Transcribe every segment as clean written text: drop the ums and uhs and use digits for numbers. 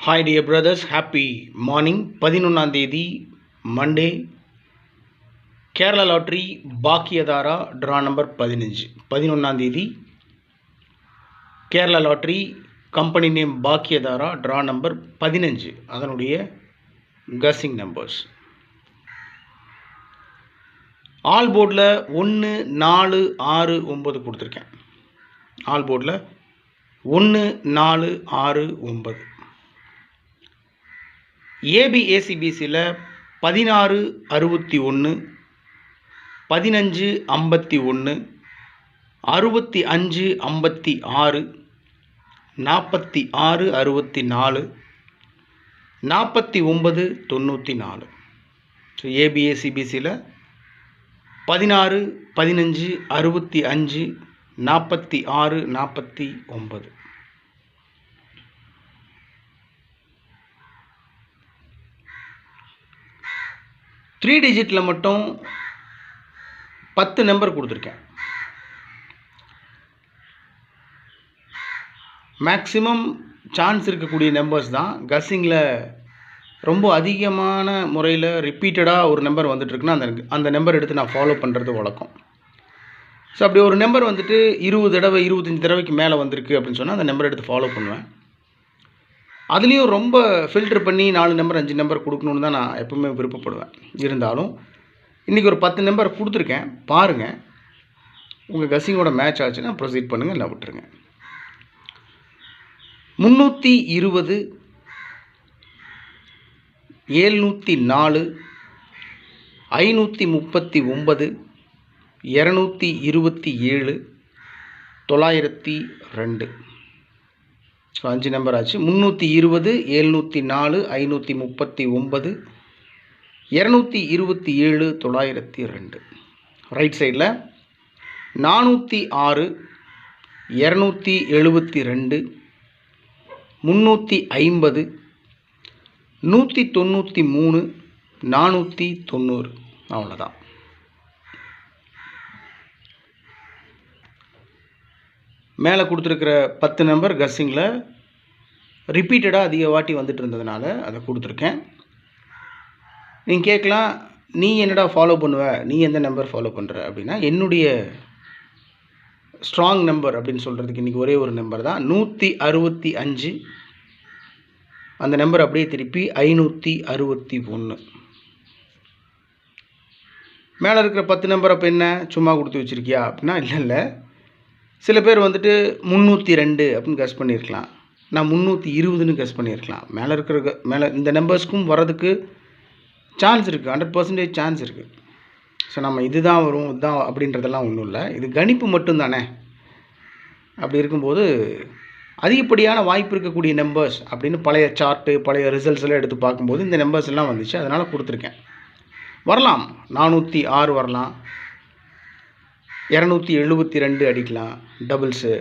Hi dear brothers, happy morning. 11ஆம் தேதி Monday. Kerala lottery Bhagyathara draw number 15. 11ஆம் தேதி Kerala lottery company name Bhagyathara draw number 15. அதனுடைய கஸ்ஸிங் நம்பர்ஸ் ஆல் போர்டில் 1 4 6 9 கொடுத்துருக்கேன். ஆல் போர்டில் 1 4 6 9. ஏபிஏசிபிசியில் 16 61 15 51 65 56 46 64 49 94. ஸோ ஏபிஏசிபிசியில் 16 15 65 46 49. த்ரீ டிஜிட்டில் மட்டும் 10 நம்பர் கொடுத்துருக்கேன். மேக்ஸிமம் சான்ஸ் இருக்கக்கூடிய நம்பர்ஸ் தான். கஸ்ஸிங்கில் ரொம்ப அதிகமான முறையில் ரிப்பீட்டடாக ஒரு நம்பர் வந்துட்டுருக்குன்னா அந்த நம்பர் எடுத்து நான் ஃபாலோ பண்ணுறது வழக்கம். ஸோ அப்படி ஒரு நம்பர் வந்துட்டு 20 தடவை 25 தடவைக்கு மேலே வந்திருக்கு அப்படின்னு சொன்னால் அந்த நம்பர் எடுத்து ஃபாலோ பண்ணுவேன். அதுலேயும் ரொம்ப ஃபில்டர் பண்ணி 4 நம்பர் 5 நம்பர் கொடுக்கணுன்னு தான் நான் எப்பவுமே விருப்பப்படுவேன். இருந்தாலும் இன்றைக்கி ஒரு 10 நம்பர் கொடுத்துருக்கேன். பாருங்கள், உங்கள் கஸ்ஸிங்கோட மேட்ச் ஆச்சுன்னா ப்ரொசீட் பண்ணுங்கள், இல்லை விட்டுருங்க. 320 704 539 227 902. ஸோ 5 நம்பர் ஆச்சு. 320 704 539 227 902. ரைட் சைடில் 406 272 350 193 490. அவ்வளோதான். மேலே கொடுத்துருக்கிற 10 நம்பர் கஸ்ஸிங்கில் ரிப்பீட்டடாக அதிக வாட்டி வந்துட்டு இருந்ததுனால அதை கொடுத்துருக்கேன். நீங்கள் கேட்கலாம், நீ என்னடா ஃபாலோ பண்ணுவ, நீ எந்த நம்பர் ஃபாலோ பண்ணுற அப்படின்னா, என்னுடைய ஸ்ட்ராங் நம்பர் அப்படின்னு சொல்கிறதுக்கு இன்றைக்கி ஒரே ஒரு நம்பர் தான், 165. அந்த நம்பர் அப்படியே திருப்பி 561. மேலே இருக்கிற 10 நம்பர் அப்போ என்ன சும்மா கொடுத்து வச்சுருக்கியா அப்படின்னா, இல்லை. சில பேர் வந்துட்டு 302 அப்படின்னு கெஸ் பண்ணியிருக்கலாம். நான் 320ன்னு கெஸ் பண்ணியிருக்கலாம். மேலே இந்த நம்பர்ஸ்க்கும் வர்றதுக்கு சான்ஸ் இருக்குது, 100% சான்ஸ் இருக்குது. ஸோ நம்ம இதுதான் வரும் இதுதான் அப்படின்றதெல்லாம் ஒன்றும் இல்லை. இது கணிப்பு மட்டும்தானே. அப்படி இருக்கும்போது அதிகப்படியான வாய்ப்பு இருக்கக்கூடிய நம்பர்ஸ் அப்படின்னு பழைய சார்ட்டு பழைய ரிசல்ட்ஸ் எல்லாம் எடுத்து பார்க்கும்போது இந்த நம்பர்ஸ் எல்லாம் வந்துச்சு. அதனால் கொடுத்துருக்கேன். வரலாம், 406 வரலாம், 272 அடிக்கலாம், டபுள்ஸு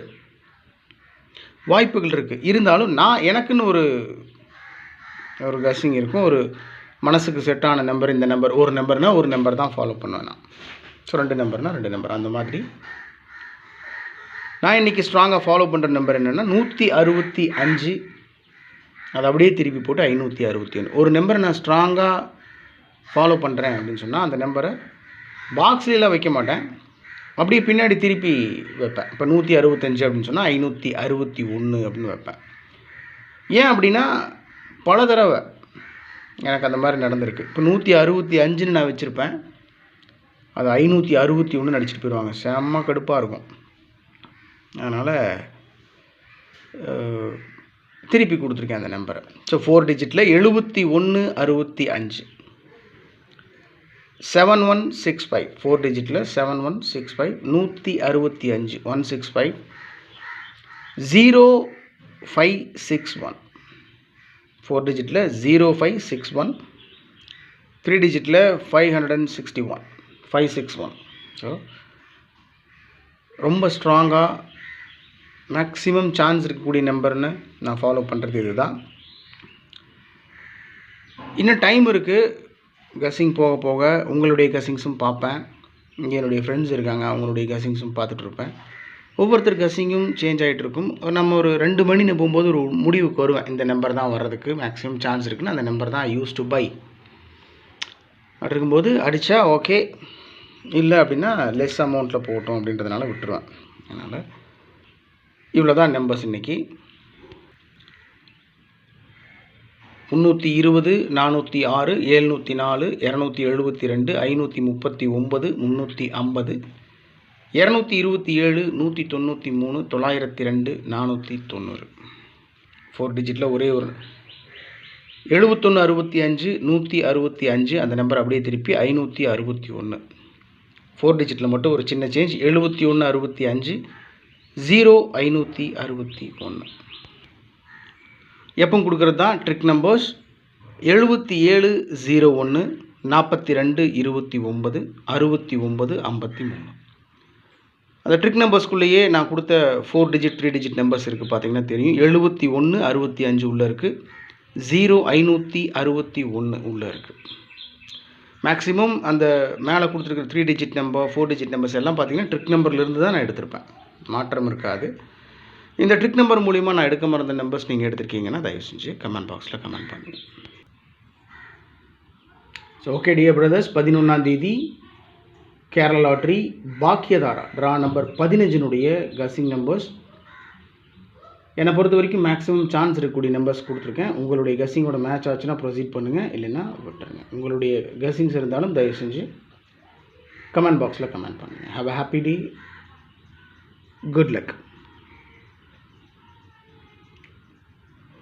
வாய்ப்புகள் இருக்குது. இருந்தாலும் எனக்குன்னு ஒரு கஸ்ஸிங் இருக்கும். ஒரு மனசுக்கு செட்டான நம்பர் இந்த நம்பர். ஒரு நம்பர்னால் ஒரு நம்பர் தான் ஃபாலோ பண்ணுவேன் நான். So 2 நம்பர்னால் 2 number. அந்த மாதிரி நான் இன்றைக்கி ஸ்ட்ராங்காக ஃபாலோ பண்ணுற நம்பர் என்னென்னா 165. அதை அப்படியே திருப்பி போட்டு 561. ஒரு நம்பரை நான் ஸ்ட்ராங்காக ஃபாலோ பண்ணுறேன் அப்படின்னு சொன்னால் அந்த நம்பரை பாக்ஸ்லாம் வைக்க மாட்டேன், அப்படியே பின்னாடி திருப்பி வைப்பேன். இப்போ 165 அப்படின்னு சொன்னால் 561 அப்படின்னு வைப்பேன். ஏன் அப்படின்னா பல தடவை எனக்கு அந்த மாதிரி நடந்திருக்கு. இப்போ 165ன்னு நான் வச்சுருப்பேன், அது 561 அடிச்சுட்டு போயிடுவாங்க. செம்ம கடுப்பாக இருக்கும். அதனால் திருப்பி கொடுத்துருக்கேன் அந்த நம்பரை. ஸோ 4 டிஜிட்டில் 7165 7165. 4 டிஜிட்டில் 7165 165 165 0561. 4 டிஜிட்டில் 0561. 3 டிஜிட்டில் 561 561. ஸோ ரொம்ப ஸ்ட்ராங்காக மேக்ஸிமம் சான்ஸ் இருக்கக்கூடிய நம்பர்னு நான் ஃபாலோ பண்ணுறது இதுதான். இன்னும் டைம் இருக்குது. கஸ்ஸிங் போக போக உங்களுடைய கஸ்ஸிங்ஸும் பார்ப்பேன். இங்கே என்னுடைய ஃப்ரெண்ட்ஸ் இருக்காங்க, அவங்களுடைய கஸ்ஸிங்ஸும் பார்த்துட்ருப்பேன். ஒவ்வொருத்தர் கெஸ்ஸிங்கும் சேஞ்ச் ஆகிட்டு இருக்கும். நம்ம ஒரு 2 மணின்னு போகும்போது ஒரு முடிவுக்கு வருவேன். இந்த நம்பர் தான் வர்றதுக்கு மேக்ஸிமம் சான்ஸ் இருக்குன்னு, அந்த நம்பர் தான் ஐ யூஸ் டு பை. அப்படி இருக்கும்போது அடித்தா ஓகே, இல்லை அப்படின்னா லெஸ் அமௌண்ட்டில் போட்டோம் அப்படின்றதுனால விட்டுருவேன். அதனால் இவ்வளோ தான் நம்பர்ஸ் இன்றைக்கி. 320, 406, 704, 272, 539, 350, 227, 193, 902, 490. 4 டிஜிட்டில் ஒரே ஒரு 7165, 165, அந்த நம்பர் அப்படியே திருப்பி 561. 4 டிஜிட்டில் மட்டும் ஒரு சின்ன சேஞ்ச், 7165, 0561. எப்போ கொடுக்குறது தான் ட்ரிக் நம்பர்ஸ். 7701, 42, 29, 69, 53. அந்த ட்ரிக் நம்பர்ஸ்குள்ளேயே நான் கொடுத்த 4 டிஜிட் 3 டிஜிட் நம்பர்ஸ் இருக்குது, பார்த்தீங்கன்னா தெரியும். 71, 65 உள்ளே இருக்குது, 0561 உள்ளே இருக்குது. மேக்ஸிமம் அந்த மேலே கொடுத்துருக்குற 3 டிஜிட் நம்பர் 4 டிஜிட் நம்பர்ஸ் எல்லாம் பார்த்தீங்கன்னா ட்ரிக் நம்பர்லேருந்து தான் நான் எடுத்திருப்பேன், மாற்றம் இருக்காது. இந்த ட்ரிக் நம்பர் மூலிமா நான் எடுக்க மறந்த நம்பர்ஸ் நீங்கள் எடுத்திருக்கீங்கன்னா தயவு செஞ்சு கமெண்ட் பாக்ஸில் கமெண்ட் பண்ணுங்கள். ஸோ ஓகே டியர் பிரதர்ஸ், 11ஆம் தேதி Kerala lottery Bhagyathara draw number 15னுடைய கெஸ்ஸிங் நம்பர்ஸ். என்னை பொறுத்த வரைக்கும் மேக்ஸிமம் சான்ஸ் இருக்கக்கூடிய நம்பர்ஸ் கொடுத்துருக்கேன். உங்களுடைய கெஸ்ஸிங்கோட மேட்ச் ஆச்சுன்னா ப்ரொசீட் பண்ணுங்கள், இல்லைன்னா விட்டுருங்க. உங்களுடைய கெஸ்ஸிங்ஸ் இருந்தாலும் தயவு செஞ்சு கமெண்ட் பாக்ஸில் கமெண்ட் பண்ணுங்கள். Have a happy day, good luck.